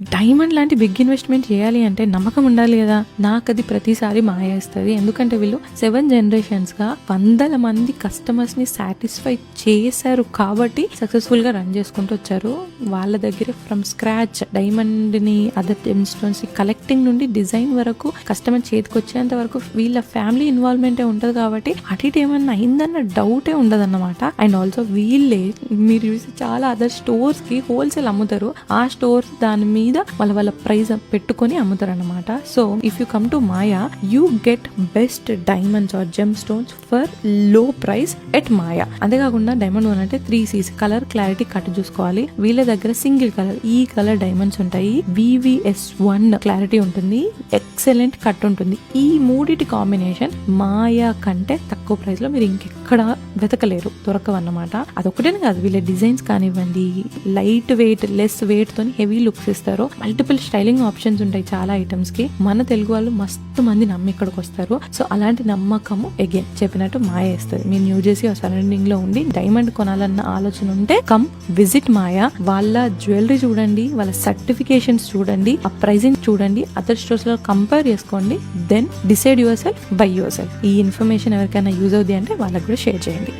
Diamond లాంటి big investment చేయాలి అంటే నమ్మకం ఉండాలి కదా. నాకు అది ప్రతిసారి మాయ ఇస్తుంది. ఎందుకంటే వీళ్ళు 7 generations గా వందల మంది కస్టమర్స్ ని సాటిస్ఫై చేశారు కాబట్టి సక్సెస్ఫుల్ గా రన్ చేసుకుంటూ వచ్చారు. వాళ్ళ దగ్గర ఫ్రమ్ స్క్రాచ్ డైమండ్ ని అదర్ జెమ్స్టోన్స్ కలెక్టింగ్ నుండి డిజైన్ వరకు కస్టమర్ చేతికి వచ్చేంత వరకు వీళ్ళ ఫ్యామిలీ ఇన్వాల్వ్మెంటే ఉంటది కాబట్టి అటు ఇటు ఏమన్నా అయిందన్న డౌటే ఉండదన్నమాట. అండ్ ఆల్సో వీళ్ళే మీరు చూసి చాలా అదర్ స్టోర్స్ కి హోల్సేల్ అమ్ముతారు. ఆ స్టోర్స్ దాని మీద వాళ్ళ ప్రైస్ పెట్టుకొని అమ్ముతారు అనమాట. So if you come to Maya you get best diamonds or gemstones for low price at Maya. అంతేకాకుండా డైమండ్ 1 అంటే 3Cs కలర్ క్లారిటీ కట్ చూసుకోవాలి. వీళ్ళ దగ్గర సింగిల్ కలర్ ఈ కలర్ డైమండ్స్ ఉంటాయి. VVS1 క్లారిటీ ఉంటుంది. ఎక్సలెంట్ కట్ ఉంటుంది. ఈ మూడిటి కాంబినేషన్ మాయా కంటే తక్కువ ప్రైస్ లో మీరు ఇంకెక్కడ వెతకలేరు, దొరకవన్నమాట. అదొకటే కాదు, వీళ్ళ డిజైన్స్ కానివ్వండి, లైట్ వెయిట్ లెస్ వెయిట్ తోని హెవీ లుక్స్ ఇస్తారు. మల్టిపుల్ స్టైలింగ్ ఆప్షన్స్ ఉంటాయి చాలా ఐటమ్స్ కి. మన తెలుగు వాళ్ళు మస్తు మంది నమ్మి ఇక్కడికి వస్తారు. సో అలాంటి నమ్మకము అగైన్ చెప్పినట్టు మాయ ఇస్తుంది. మీరు న్యూ జెర్సీ సరౌండింగ్ లో ఉండి డైమండ్ కొనాలన్న ఆలోచన ఉంటే కమ్ విజిట్ మాయా. వాళ్ళ జ్యువెలరీ చూడండి, వాళ్ళ సర్టిఫికేషన్స్ చూడండి, ఆ ప్రైజింగ్ చూడండి, అదర్ స్టోర్స్ లో కంపేర్ చేసుకోండి. Then decide yourself, by yourself. ఈ ఇన్ఫర్మేషన్ ఎవరికైనా యూజ్ అవుతుంది అంటే వాళ్ళకి కూడా షేర్ చేయండి.